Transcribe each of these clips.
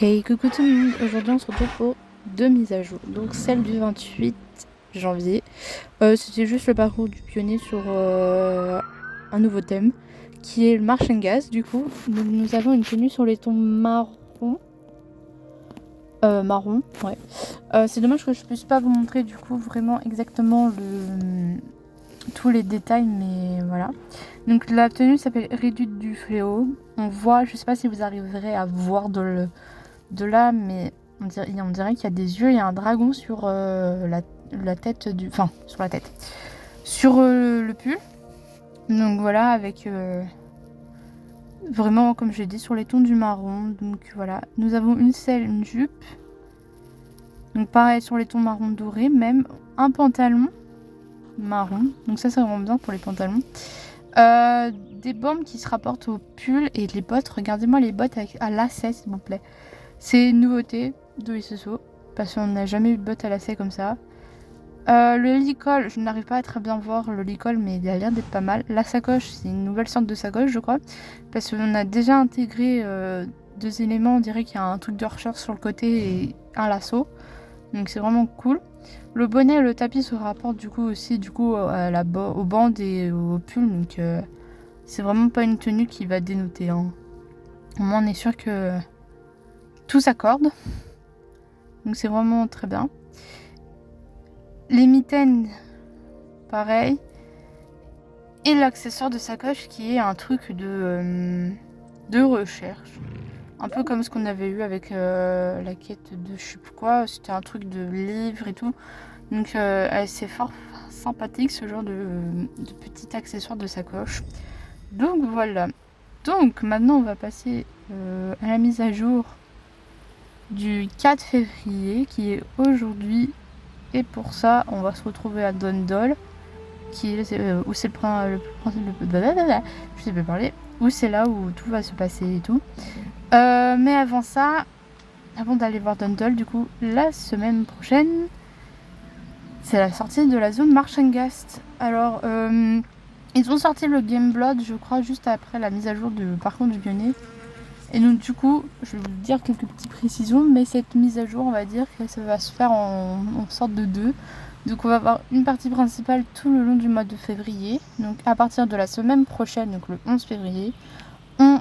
Hey, coucou tout le monde, aujourd'hui on se retrouve pour deux mises à jour. Donc celle du 28 janvier, c'était juste le parcours du pionnier sur un nouveau thème, qui est le marchand gaz du coup. Donc nous avons une tenue sur les tons marron. Marron, ouais. C'est dommage que je puisse pas vous montrer du coup vraiment exactement tous les détails, mais voilà. Donc la tenue s'appelle Réduite du fléau. On voit, je sais pas si vous arriverez à voir de là, mais on dirait qu'il y a des yeux, il y a un dragon sur la tête du... Enfin, sur la tête. Sur le pull. Donc voilà, avec vraiment, comme j'ai dit, sur les tons du marron. Donc voilà, nous avons une selle, une jupe. Donc pareil, sur les tons marron doré, même un pantalon marron. Donc ça, c'est vraiment bien pour les pantalons. Des bandes qui se rapportent au pull et les bottes. Regardez-moi les bottes à lacets, s'il vous plaît. C'est une nouveauté de SSO, parce qu'on n'a jamais eu de bottes à lacets comme ça. Le licol, je n'arrive pas à très bien voir le licol, mais il a l'air d'être pas mal. La sacoche, c'est une nouvelle sorte de sacoche, je crois, parce qu'on a déjà intégré deux éléments. On dirait qu'il y a un truc de recherche sur le côté et un lasso, donc c'est vraiment cool. Le bonnet et le tapis se rapportent du coup aussi aux bandes et au pull, donc c'est vraiment pas une tenue qui va dénoter, hein. Au moins on est sûr que tout s'accorde. Donc c'est vraiment très bien. Les mitaines, pareil. Et l'accessoire de sacoche qui est un truc de recherche. Un peu comme ce qu'on avait eu avec la quête de je sais plus quoi. C'était un truc de livre et tout. Donc c'est fort sympathique ce genre de petit accessoire de sacoche. Donc voilà. Donc maintenant on va passer à la mise à jour du 4 février qui est aujourd'hui. Et pour ça, on va se retrouver à Dondol, qui est où c'est je sais pas parler, où c'est là où tout va se passer et tout. Mais avant ça, avant d'aller voir Dondol, du coup, la semaine prochaine, c'est la sortie de la zone Marchengast. Alors, ils ont sorti le Game Blood, je crois, juste après la mise à jour du parcours du pionnier. Et donc du coup, je vais vous dire quelques petites précisions, mais cette mise à jour, on va dire que ça va se faire en sorte de deux. Donc on va avoir une partie principale tout le long du mois de février. Donc à partir de la semaine prochaine, donc le 11 février, on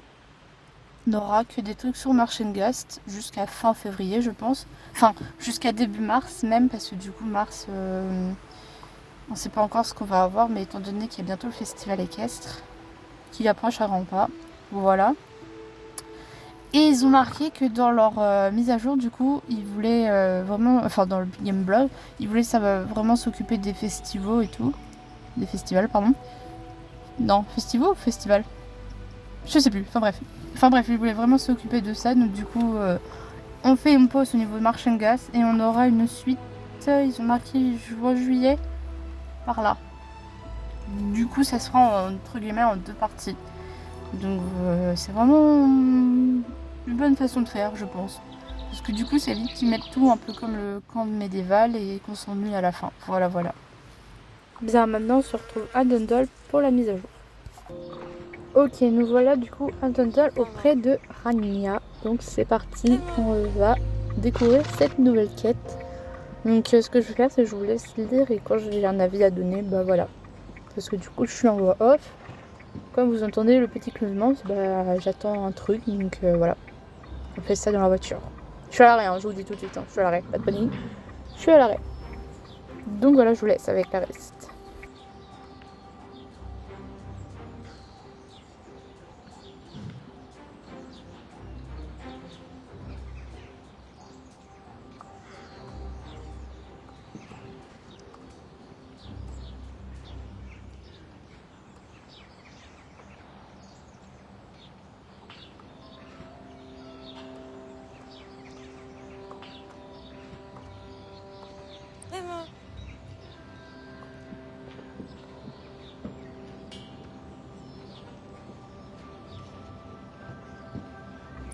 n'aura que des trucs sur Marchengast jusqu'à fin février, je pense. Enfin, jusqu'à début mars même, parce que du coup mars, on ne sait pas encore ce qu'on va avoir, mais étant donné qu'il y a bientôt le festival équestre qui approche à grands pas, voilà. Et ils ont marqué que dans leur mise à jour, du coup, ils voulaient vraiment, enfin dans le Game Blog, ils voulaient vraiment s'occuper des festivals et tout. Des festivals, pardon. Non, festivals ou festival? Je sais plus, enfin bref. Enfin bref, ils voulaient vraiment s'occuper de ça, donc du coup, on fait une pause au niveau de Marchengast et on aura une suite. Ils ont marqué juin-juillet, par là. Du coup, ça sera entre guillemets en deux parties. Donc c'est vraiment une bonne façon de faire, je pense. Parce que du coup, c'est vite qu'ils mettent tout un peu comme le camp médiéval et qu'on s'ennuie à la fin. Voilà, voilà. Bien, maintenant on se retrouve à Dundalk pour la mise à jour. Ok, nous voilà du coup à Dundalk auprès de Rania. Donc c'est parti, on va découvrir cette nouvelle quête. Donc ce que je vais faire, c'est que je vous laisse lire et quand j'ai un avis à donner, bah voilà. Parce que du coup, je suis en voix off. Comme vous entendez le petit clignement, bah, j'attends un truc, donc voilà. On fait ça dans la voiture. Je suis à l'arrêt, hein, je vous dis tout de suite, hein, je suis à l'arrêt, pas de panique. Je suis à l'arrêt. Donc voilà, je vous laisse avec la reste.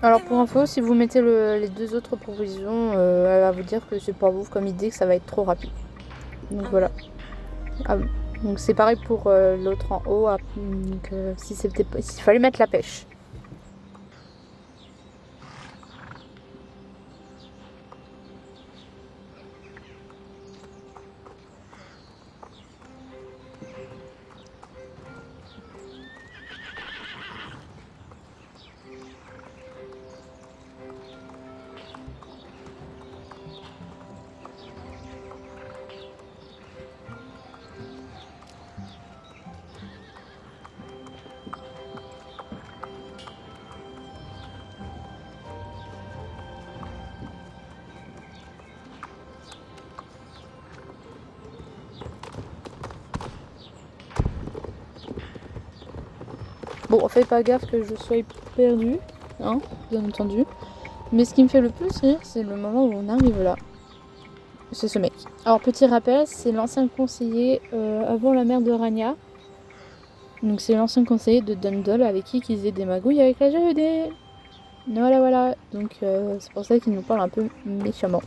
Alors pour info, si vous mettez les deux autres propositions, elle va vous dire que c'est pas ouf comme idée, que ça va être trop rapide. Donc voilà. Ah, donc c'est pareil pour l'autre en haut. Donc s'il fallait mettre la pêche. Bon, faites pas gaffe que je sois perdue, hein, bien entendu. Mais ce qui me fait le plus rire, c'est le moment où on arrive là. C'est ce mec. Alors, petit rappel, c'est l'ancien conseiller avant la mère de Rania. Donc, c'est l'ancien conseiller de Dundle avec qui ils faisaient des magouilles avec la GED. Voilà, voilà. Donc, c'est pour ça qu'il nous parle un peu méchamment.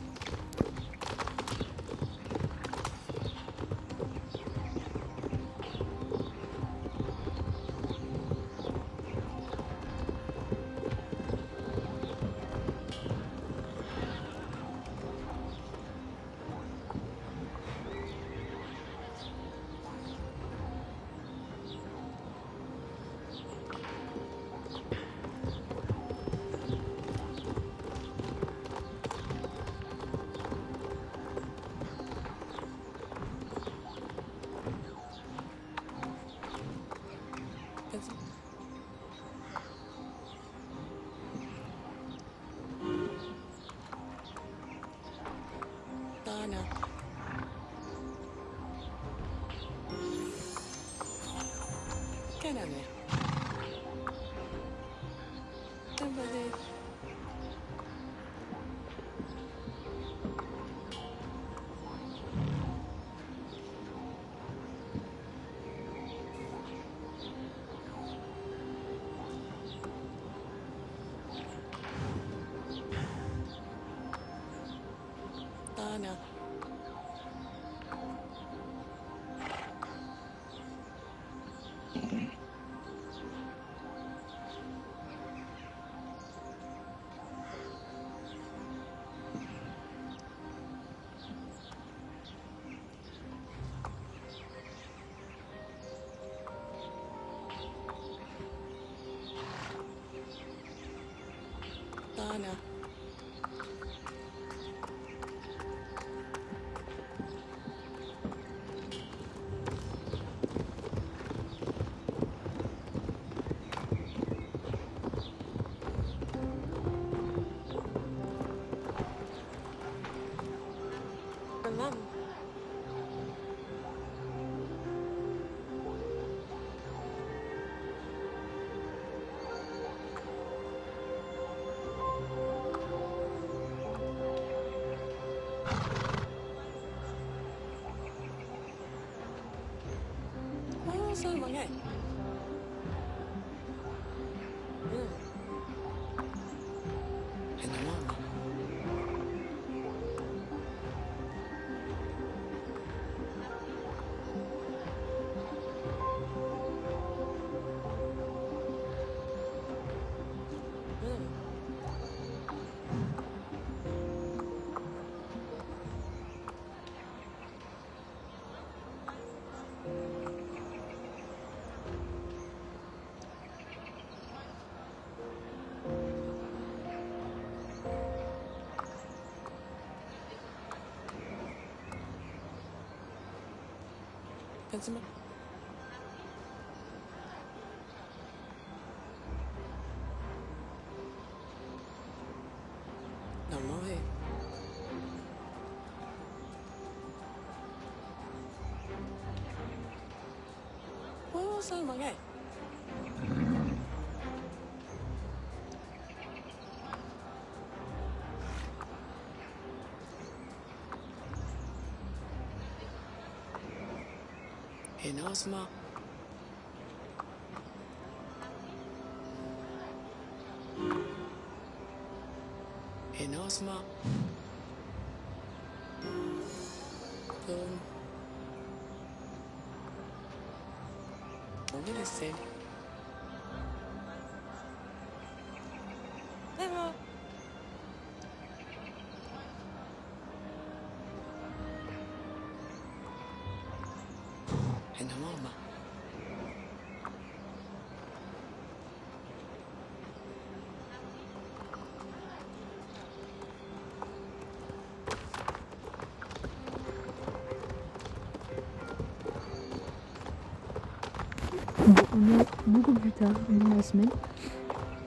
Bon, on est beaucoup plus tard dans la semaine.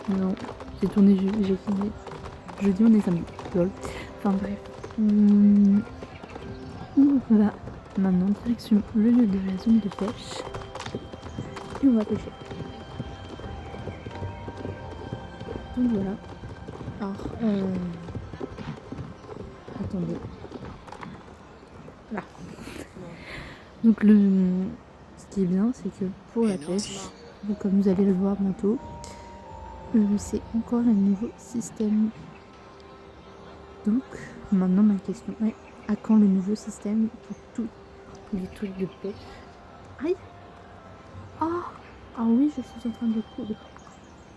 Non, j'ai tourné, j'ai fini. Jeudi, on est samedi. Lol. Enfin bref. On va maintenant direction le lieu de la zone de pêche. Et on va pêcher. Donc voilà. Alors, attendez. Là. Donc ce qui est bien, c'est que pour la pêche, comme vous allez le voir bientôt, c'est encore un nouveau système. Donc maintenant ma question est, à quand le nouveau système pour tous les trucs de pêche? Aïe. Ah oui, je suis en train de coudre.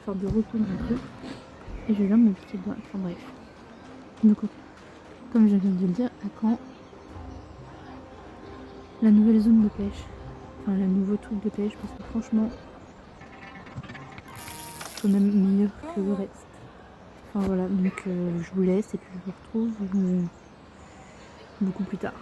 Enfin de recoudre un truc. Et je viens de me piquer le doigt. Enfin bref. Donc comme je viens de le dire, à quand la nouvelle zone de pêche? Enfin le nouveau truc de pêche, parce que franchement c'est quand même meilleur que le reste. Enfin voilà, donc je vous laisse et puis je vous retrouve beaucoup plus tard.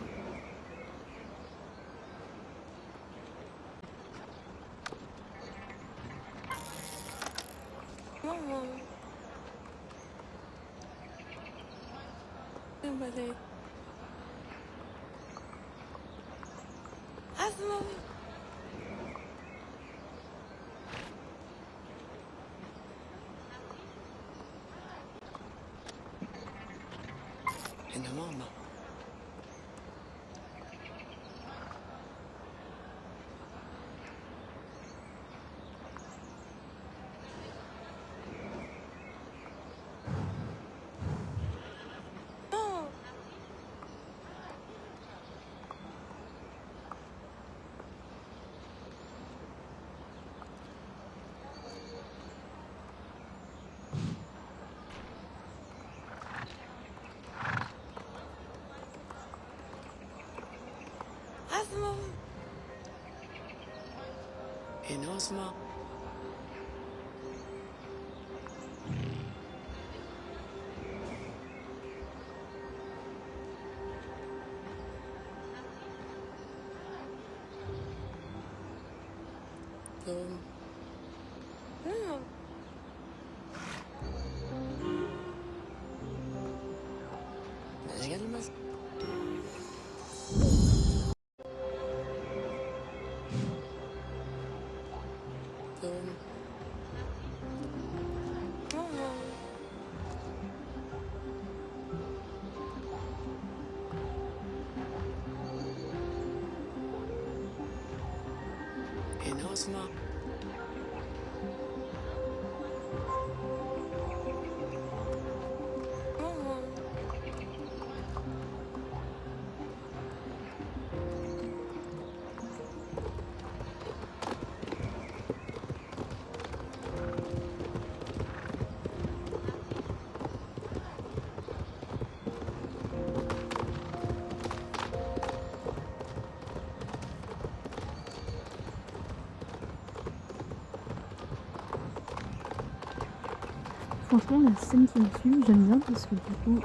Franchement, la scène qui me suit, j'aime bien parce que du coup,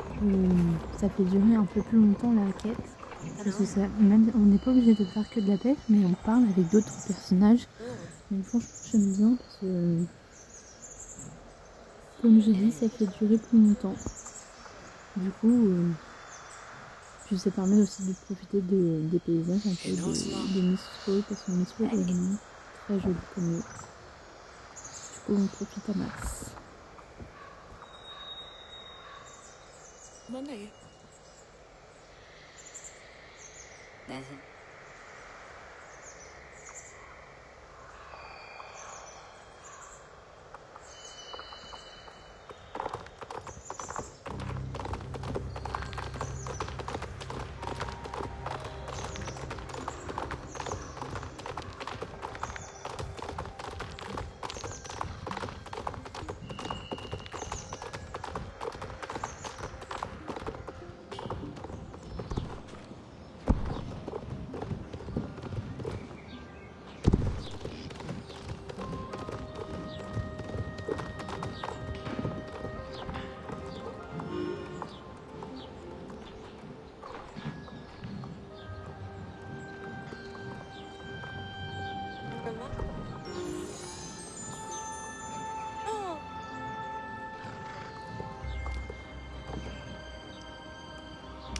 ça fait durer un peu plus longtemps la quête. Parce que ça, même, on n'est pas obligé de faire que de la pêche, mais on parle avec d'autres personnages. Donc franchement, j'aime bien parce que, comme j'ai dit, ça fait durer plus longtemps. Du coup, puis ça permet aussi de profiter des paysages un peu de Mistfall, parce que Mistfall est vraiment très joli comme lieu. Du coup, on profite à max. Monday.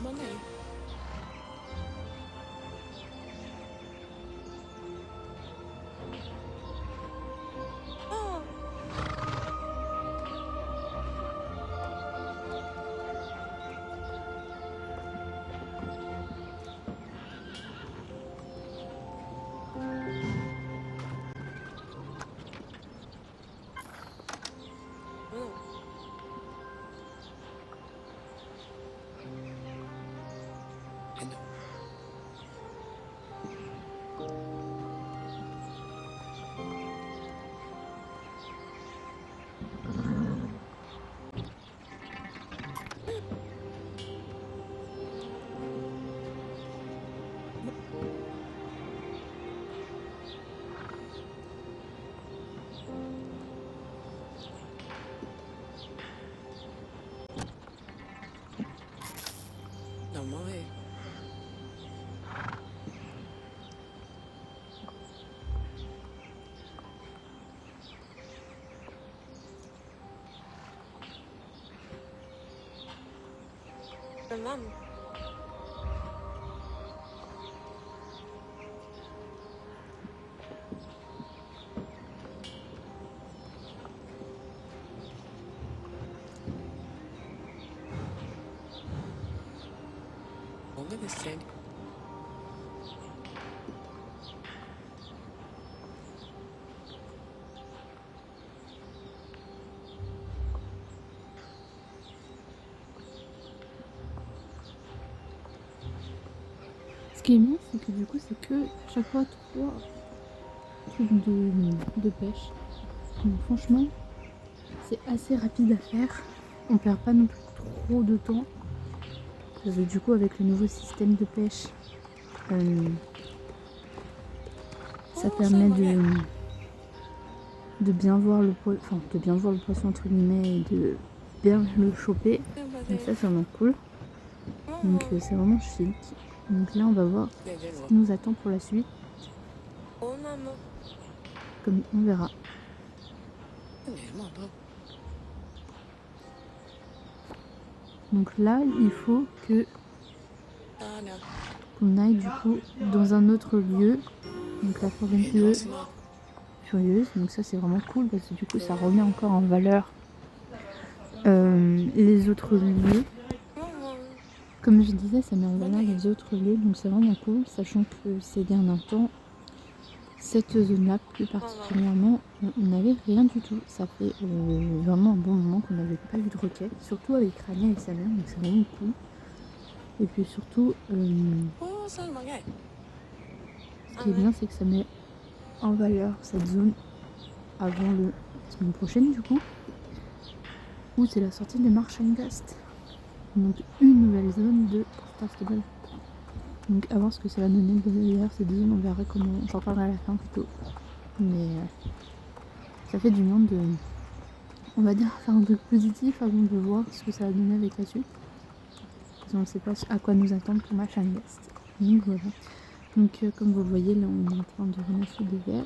Monday. mauvais. Maman. Only this thing. Ce qui est bien, c'est que du coup, c'est que à chaque fois 3 trucs de pêche. Donc franchement, c'est assez rapide à faire. On perd pas non plus trop de temps. Parce que du coup, avec le nouveau système de pêche, ça permet de bien voir le poisson entre guillemets et de bien le choper. Donc ça, c'est vraiment cool. Donc c'est vraiment chic. Donc là, on va voir ce qui nous attend pour la suite. Comme on verra. Donc là, il faut qu'on aille du coup dans un autre lieu. Donc la forêt furieuse. Donc ça, c'est vraiment cool parce que du coup, ça remet encore en valeur les autres lieux. Comme je disais, ça met en valeur les autres lieux. Donc c'est vraiment cool, sachant que ces derniers temps, cette zone-là plus particulièrement, on n'avait rien du tout. Ça fait vraiment un bon moment qu'on n'avait pas eu de requête, surtout avec Rania et sa mère, donc c'est vraiment cool. Et puis surtout, ce qui est bien, c'est que ça met en valeur cette zone avant la semaine prochaine du coup, où c'est la sortie de Marchengast. Donc une nouvelle zone de Festival. Donc à voir ce que ça va donner d'ailleurs ces deux zones, on verra comment, j'en parlerai à la fin plutôt. Mais ça fait du bien de, on va dire, faire un truc positif avant de voir ce que ça va donner avec la suite. Parce qu'on ne sait pas à quoi nous attendre pour Marchengast. Donc voilà. Donc comme vous le voyez là, on est en train de ramasser des vers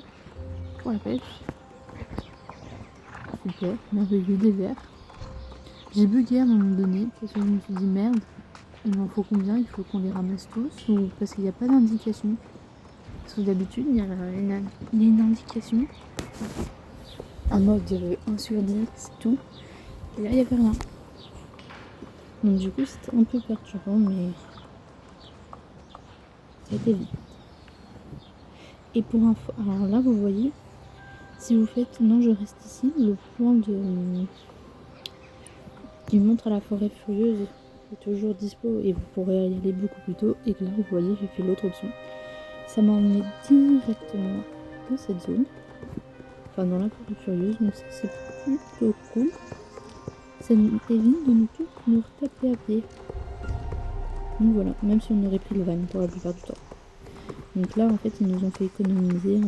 pour la pêche. Super, merveilleux, des vers. J'ai bugué à un moment donné parce que je me suis dit merde, il m'en faut combien, il faut qu'on les ramasse tous, ou parce qu'il n'y a pas d'indication. Parce que d'habitude il y a une indication en mode 1 sur 10, c'est tout. Et là il n'y avait rien. Donc du coup c'était un peu perturbant, mais ça a été vite. Et pour info, alors là vous voyez, si vous faites non je reste ici, le point qui montre à la forêt furieuse est toujours dispo et vous pourrez y aller beaucoup plus tôt. Et que là vous voyez j'ai fait l'autre option. Ça m'a emmené directement dans cette zone, enfin dans la forêt furieuse, donc ça c'est plutôt cool. Ça nous évite de nous retaper à pied. Donc voilà, même si on aurait pris le van pour la plupart du temps. Donc là en fait ils nous ont fait économiser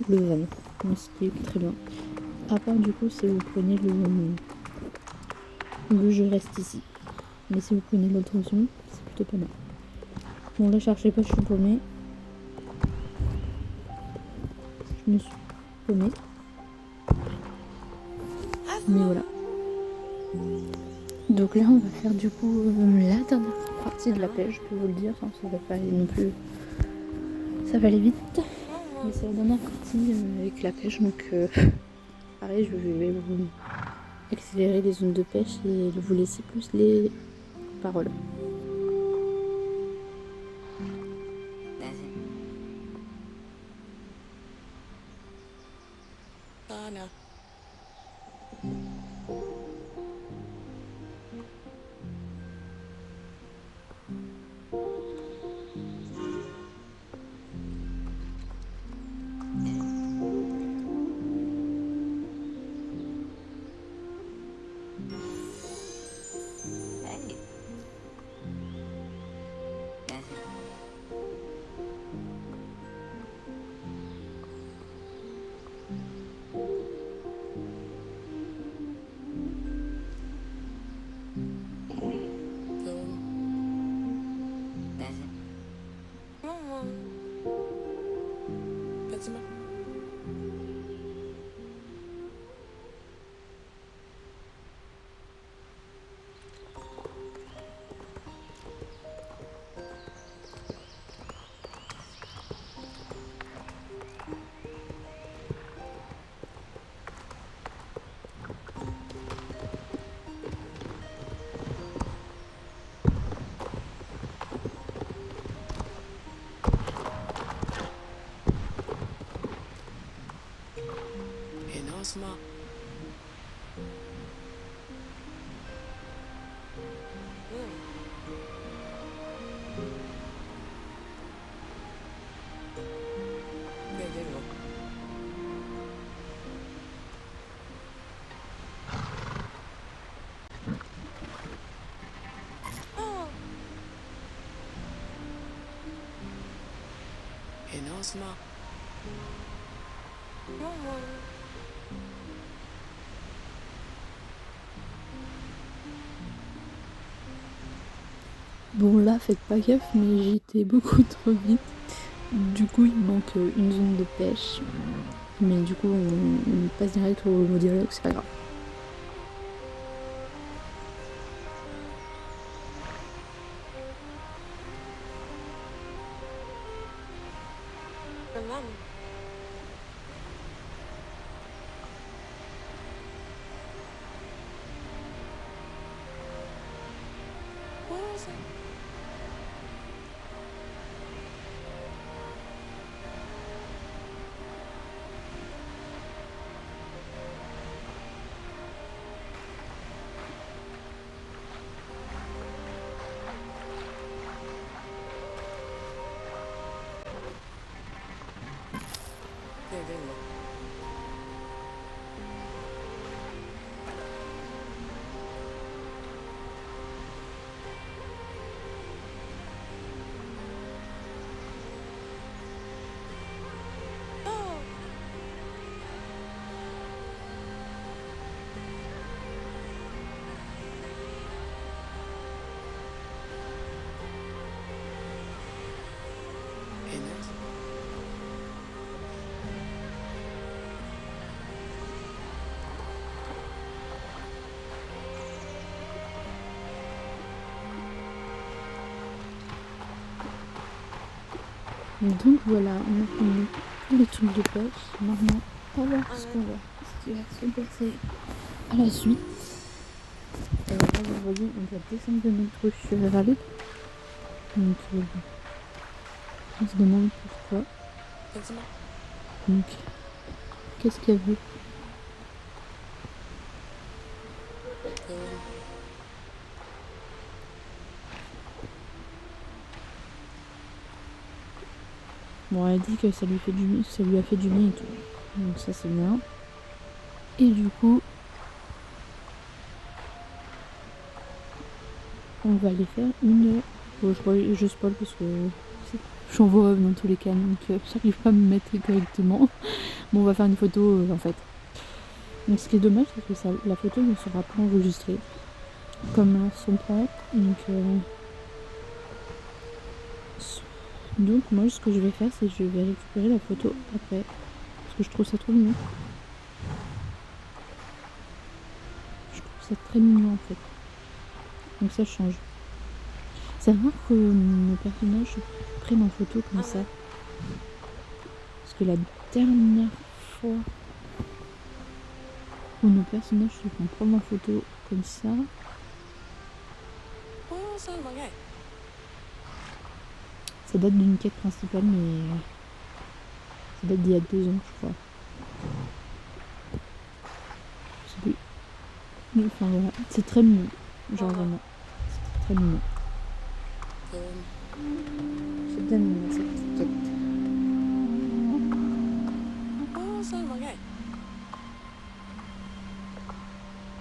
le van, donc ce qui est très bien. À part du coup si vous prenez le je reste ici. Mais si vous prenez l'autre option, c'est plutôt pas mal. Bon là cherchez pas, je suis paumée. Je me suis paumée. Mais voilà. Donc là on va faire du coup la dernière partie de la pêche, je peux vous le dire, enfin, ça va pas aller non plus. Ça va aller vite. Mais c'est la dernière partie avec la pêche, donc pareil je vais vous accélérer les zones de pêche et vous laisser plus les paroles. smart. Yeah, there you go. Oh. You know, smart. Maman. Bon là faites pas gaffe mais j'étais beaucoup trop vite. Du coup il manque une zone de pêche. Mais du coup on passe direct au dialogue, c'est pas grave. Maman. What was it? Yeah, there you go. Oh. You know. Donc voilà, on a fini tous les trucs de pêche. Maintenant on va voir ce qui va se passer à la suite. Là vous voyez on doit descendre de notre chevalet. Donc on se demande pourquoi. Effectivement. Donc qu'est-ce qu'elle veut? Bon, elle dit que ça lui a fait du bien et tout. Donc ça c'est bien. Et du coup, on va aller faire une... Bon, je spoil parce que je suis en voix off dans tous les cas, donc j'arrive pas à me mettre correctement. Bon, on va faire une photo en fait. Donc ce qui est dommage, c'est que la photo ne sera pas enregistrée comme son point. Donc moi ce que je vais faire, c'est que je vais récupérer la photo après. Parce que je trouve ça trop mignon. Je trouve ça très mignon en fait. Donc ça change. C'est rare que nos personnages se prennent en photo comme ça. Parce que la dernière fois où nos personnages se font prendre en photo comme ça, What was that about? ça date d'une quête principale, mais ça date d'il y a 2 ans, je crois. Je sais plus. Enfin voilà, c'est très mignon. Genre vraiment, c'est très mignon. C'est bien mignon cette petite quête. What was that about?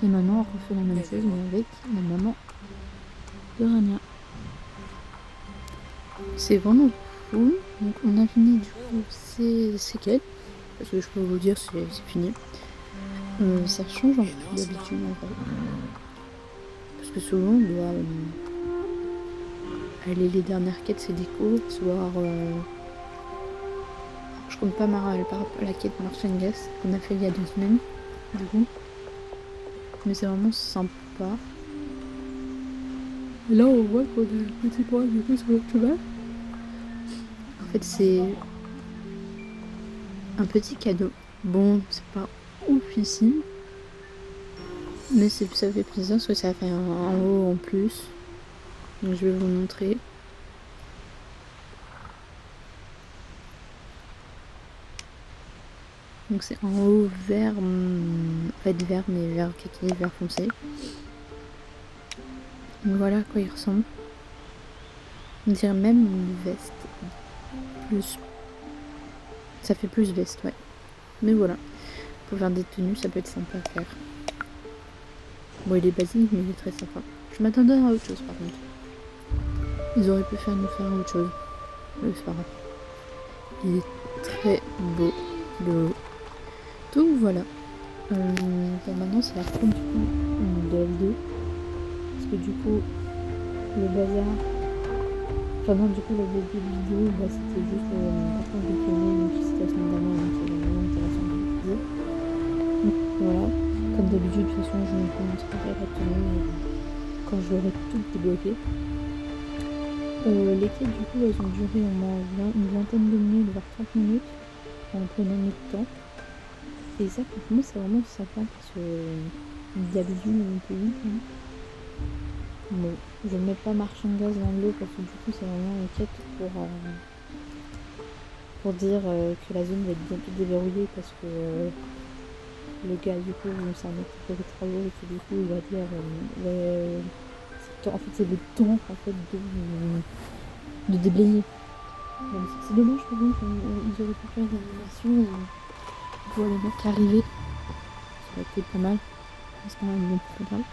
Et maintenant on refait la même chose mais avec la maman de Rania. C'est vraiment cool. Donc on a fini du coup ces quêtes. Parce que je peux vous dire c'est fini. Ça change un peu d'habitude en fait. Parce que souvent on doit aller les dernières quêtes c'est des courses, voire je compte pas la quête Marchangas qu'on a fait il y a 2 semaines du coup. Mais c'est vraiment sympa. Et là on voit qu'on a un petit point du coup sur le cheval. En fait c'est un petit cadeau. Bon c'est pas oufissime. Mais ça fait plaisir parce que ça fait un haut en plus. Donc je vais vous montrer. Donc c'est en haut vert, pas de vert mais vert kaki, vert foncé. Donc voilà à quoi il ressemble. On dirait même une veste. Plus. Ça fait plus veste, ouais. Mais voilà. Pour faire des tenues, ça peut être sympa à faire. Bon, il est basique, mais il est très sympa. Je m'attendais à autre chose par contre. Ils auraient pu nous faire autre chose. Mais c'est pas grave. Il est très beau, le haut. Donc voilà. Bon, maintenant, c'est la fin du coup de la vidéo. Parce que du coup, le bazar. Enfin, non, du coup, le début de vidéo, bah, c'était juste par contre, j'ai filmé une petite la semaine dernière, donc c'est vraiment intéressant de le dire. Donc voilà. Comme d'habitude, de toute façon, je me montrerai la tenue quand je l'aurai tout débloqué. Les quêtes, du coup, elles ont duré au moins une vingtaine de minutes, voire 30 minutes, en prenant notre temps. Et ça, pour moi, c'est vraiment sympa parce que d'habitude, on peut vite. Hein. Bon, je ne mets pas marchand de gaz dans l'eau parce que du coup, c'est vraiment une quête pour dire que la zone va être bientôt déverrouillée parce que le gars, du coup, c'est un mec qui fait des travaux et qui, du coup, il va dire en fait, c'est le temps en fait, de déblayer. Donc, c'est dommage, par contre, ils auraient pu faire une animation pour les mecs arriver. Ça aurait été pas mal. C'est quand même pas mal.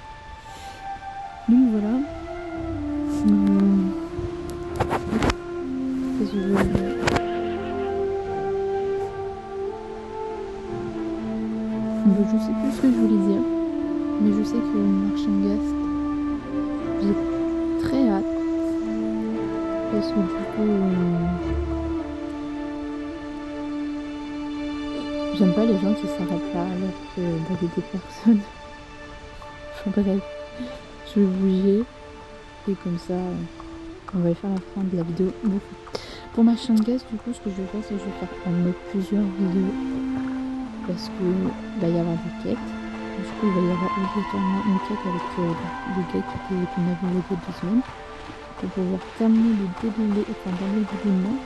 Donc voilà. Qu'est-ce que je veux dire ? Bon, je sais plus ce que je voulais dire. Mais je sais que Marchand Gast, j'ai très hâte. Parce que du coup, j'aime pas les gens qui s'arrêtent là alors que bah, il y a des personnes. Enfin bref, je vais bouger et comme ça, on va faire la fin de la vidéo. Bon. Pour Marchand Gast, du coup, ce que je vais faire, c'est que je vais faire en mode plusieurs vidéos parce que va y avoir des quêtes. Du coup, il va y avoir obligatoirement une quête avec le gars qu'on avait le gars 2 semaines. Pour pouvoir terminer le déroulé, enfin dans le déroulement.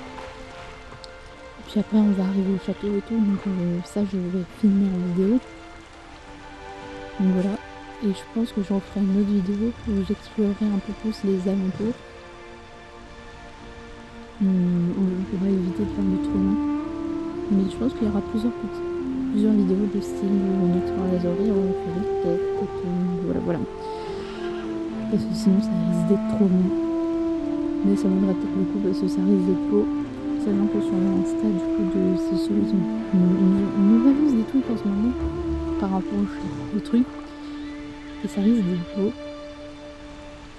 Puis après on va arriver au château et tout, donc ça je vais filmer en vidéo. Donc voilà, et je pense que j'en ferai une autre vidéo où j'explorerai un peu plus les alentours. Où on pourra éviter de faire le trop long. Mais je pense qu'il y aura plusieurs vidéos de style où on explore les oreilles, on fait des têtes, voilà. Parce que sinon ça risque d'être trop long. Mais ça vaudra peut-être le coup parce que ça risque d'être beau. Sachant que sur l'Insta du coup de ces solutions, on réalise des trucs en ce moment par rapport au truc. Et ça risque d'être beau.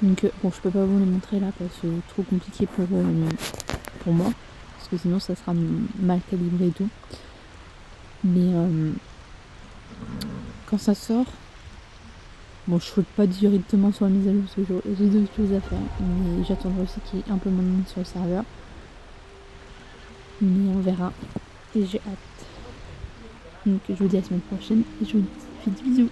Donc bon, je peux pas vous les montrer là parce que c'est trop compliqué pour moi. Parce que sinon ça sera mal calibré et tout. Mais quand ça sort, bon, je saute pas directement sur la mise à jour parce que j'ai d'autres choses à faire. Mais j'attendrai aussi qu'il y ait un peu moins de monde sur le serveur. Mais on verra. Et j'ai hâte. Donc je vous dis à la semaine prochaine et je vous fais des bisous.